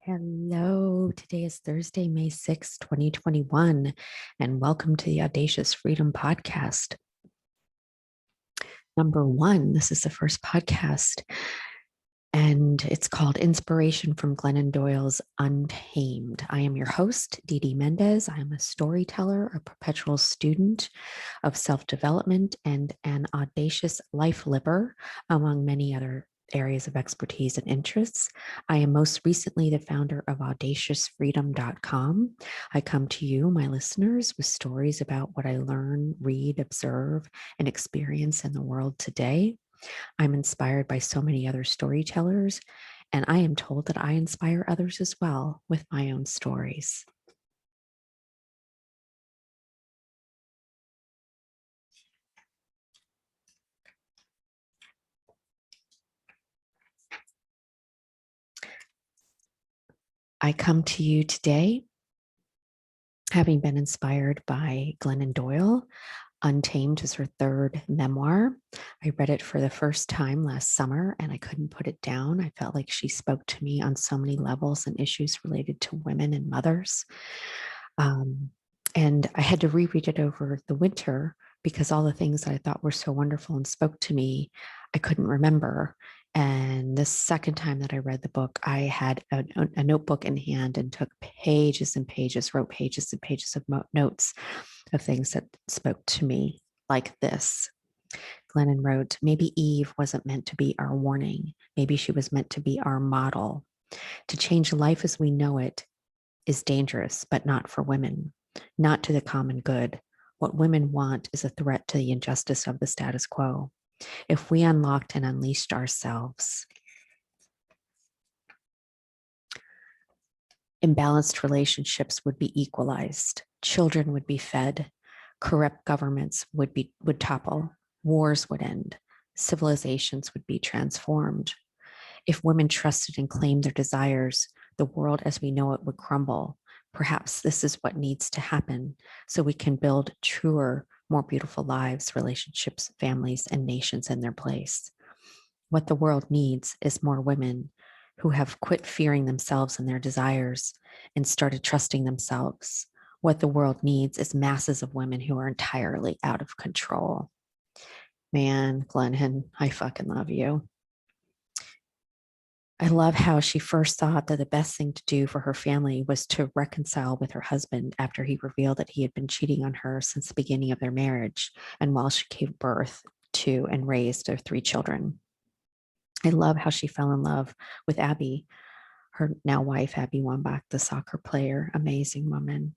Hello, today is Thursday, May 6th, 2021, and welcome to the Audacious Freedom Podcast. Number one, this is the first podcast, and it's called Inspiration from Glennon Doyle's Untamed. I am your host, Dee Dee Mendez. I am a storyteller, a perpetual student of self-development, and an audacious life liver, among many other areas of expertise and interests. I am most recently the founder of audaciousfreedom.com. I come to you, my listeners, with stories about what I learn, read, observe, and experience in the world today. I'm inspired by so many other storytellers, and I am told that I inspire others as well with my own stories. I come to you today having been inspired by Glennon Doyle. Untamed is her third memoir. I read it for the first time last summer and I couldn't put it down. I felt like she spoke to me on so many levels and issues related to women and mothers. And I had to reread it over the winter because all the things that I thought were so wonderful and spoke to me, I couldn't remember. And the second time that I read the book, I had a notebook in hand and took pages and pages, wrote pages and pages of notes of things that spoke to me, like this. Glennon wrote, maybe Eve wasn't meant to be our warning. Maybe she was meant to be our model. To change life as we know it is dangerous, but not for women, not to the common good. What women want is a threat to the injustice of the status quo. If we unlocked and unleashed ourselves, imbalanced relationships would be equalized, children would be fed, corrupt governments would topple, wars would end, civilizations would be transformed. If women trusted and claimed their desires, the world as we know it would crumble. Perhaps this is what needs to happen so we can build truer, more beautiful lives, relationships, families, and nations in their place. What the world needs is more women who have quit fearing themselves and their desires and started trusting themselves. What the world needs is masses of women who are entirely out of control. Man, Glennon, I fucking love you. I love how she first thought that the best thing to do for her family was to reconcile with her husband after he revealed that he had been cheating on her since the beginning of their marriage and while she gave birth to and raised their 3 children. I love how she fell in love with Abby, her now wife, Abby Wambach, the soccer player, amazing woman.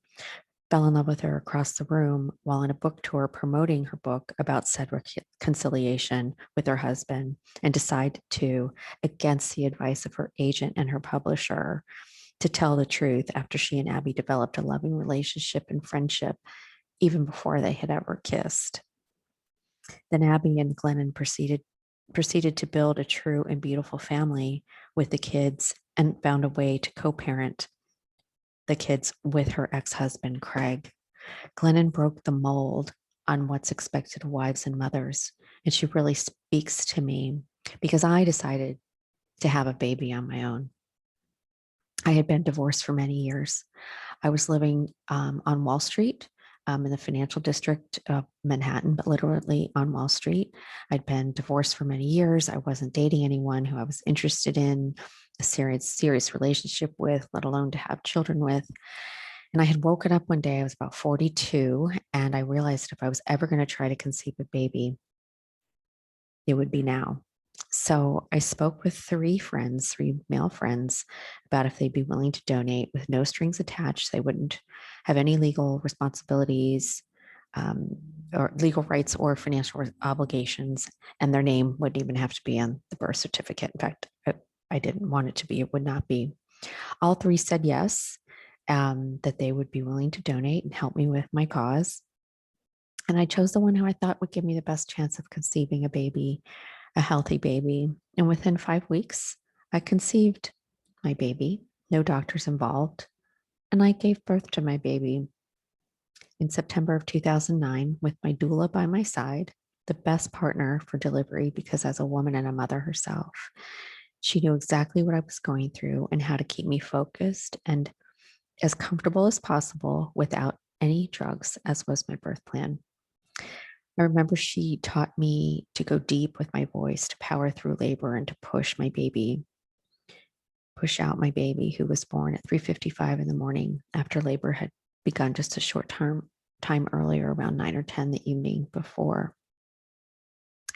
Fell in love with her across the room while on a book tour promoting her book about said reconciliation with her husband, and decided to, against the advice of her agent and her publisher, to tell the truth after she and Abby developed a loving relationship and friendship even before they had ever kissed. Then Abby and Glennon proceeded to build a true and beautiful family with the kids and found a way to co-parent the kids with her ex-husband, Craig. Glennon broke the mold on what's expected of wives and mothers, and she really speaks to me because I decided to have a baby on my own. I had been divorced for many years. I was living on Wall Street in the financial district of Manhattan, but literally on Wall Street. I'd been divorced for many years. I wasn't dating anyone who I was interested in a serious relationship with, let alone to have children with. And I had woken up one day, I was about 42, and I realized if I was ever going to try to conceive a baby, it would be now. So I spoke with 3 male friends, about if they'd be willing to donate with no strings attached. They wouldn't have any legal responsibilities or legal rights or financial obligations, and their name wouldn't even have to be on the birth certificate. In fact, I didn't want it to be, it would not be. All 3 said yes, that they would be willing to donate and help me with my cause. And I chose the one who I thought would give me the best chance of conceiving a baby, a healthy baby. And within 5 weeks, I conceived my baby, no doctors involved. And I gave birth to my baby in September of 2009 with my doula by my side, the best partner for delivery because as a woman and a mother herself. She knew exactly what I was going through and how to keep me focused and as comfortable as possible without any drugs, as was my birth plan. I remember she taught me to go deep with my voice, to power through labor and to push out my baby who was born at 3:55 in the morning after labor had begun just a short time earlier, around 9 or 10 the evening before.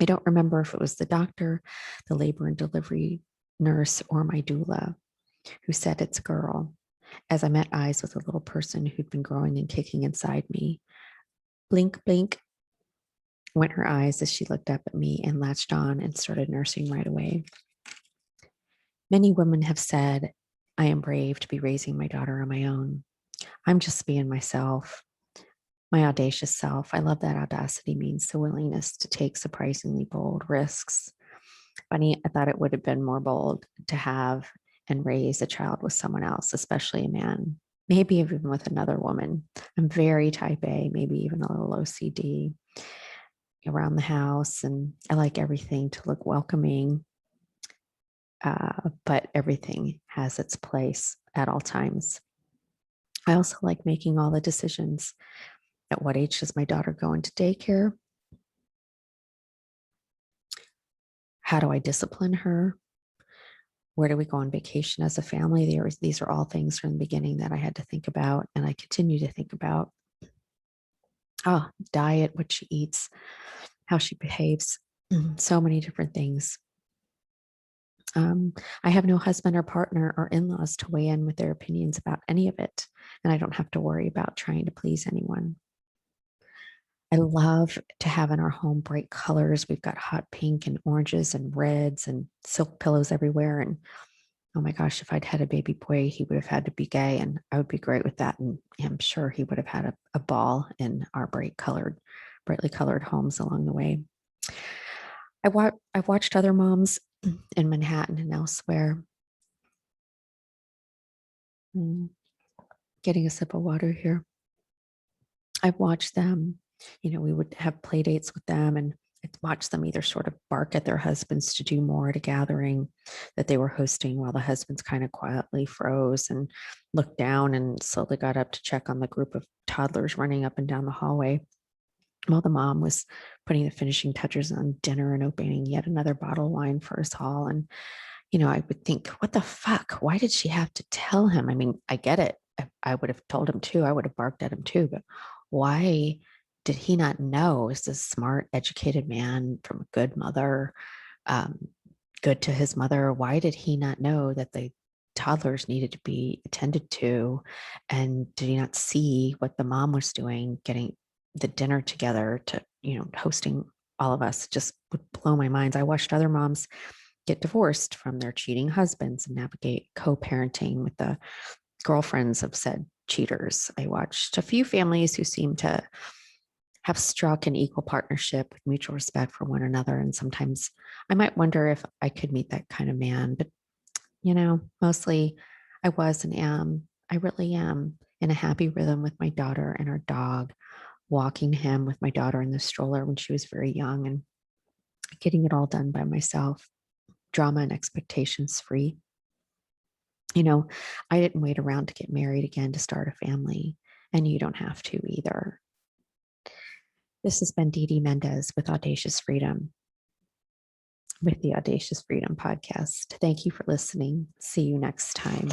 I don't remember if it was the doctor, the labor and delivery nurse, or my doula who said it's a girl, as I met eyes with a little person who'd been growing and kicking inside me. Blink, blink went her eyes as she looked up at me and latched on and started nursing right away. Many women have said, I am brave to be raising my daughter on my own. I'm just being myself, my audacious self. I love that audacity means the willingness to take surprisingly bold risks. Funny, I thought it would have been more bold to have and raise a child with someone else, especially a man, maybe even with another woman. I'm very type A, maybe even a little OCD around the house, and I like everything to look welcoming, but everything has its place at all times. I also like making all the decisions. At what age does my daughter go into daycare? How do I discipline her? Where do we go on vacation as a family? These are all things from the beginning that I had to think about, and I continue to think about. Oh, diet, what she eats, how she behaves, so many different things. I have no husband or partner or in-laws to weigh in with their opinions about any of it, and I don't have to worry about trying to please anyone. I love to have in our home bright colors. We've got hot pink and oranges and reds and silk pillows everywhere. And oh my gosh, if I'd had a baby boy, he would have had to be gay, and I would be great with that. And I'm sure he would have had a ball in our brightly colored homes along the way. I've watched other moms in Manhattan and elsewhere. Getting a sip of water here. I've watched them, we would have play dates with them, and I'd watch them either sort of bark at their husbands to do more at a gathering that they were hosting, while the husbands kind of quietly froze and looked down and slowly got up to check on the group of toddlers running up and down the hallway, while the mom was putting the finishing touches on dinner and opening yet another bottle of wine for us all. And I would think, what the fuck? Why did she have to tell him? I mean, I get it. I would have told him too. I would have barked at him too. But why did he not know? Is this smart, educated man from a good mother, good to his mother? Why did he not know that the toddlers needed to be attended to? And did he not see what the mom was doing, getting the dinner together to, hosting all of us? Just would blow my mind. I watched other moms get divorced from their cheating husbands and navigate co-parenting with the girlfriends of said cheaters. I watched a few families who seemed to have struck an equal partnership with mutual respect for one another. And sometimes I might wonder if I could meet that kind of man. But, mostly I was and am, I really am in a happy rhythm with my daughter and our dog, walking him with my daughter in the stroller when she was very young, and getting it all done by myself, drama and expectations free. I didn't wait around to get married again to start a family, and you don't have to either. This has been Dee Dee Mendez with Audacious Freedom, with the Audacious Freedom podcast. Thank you for listening. See you next time.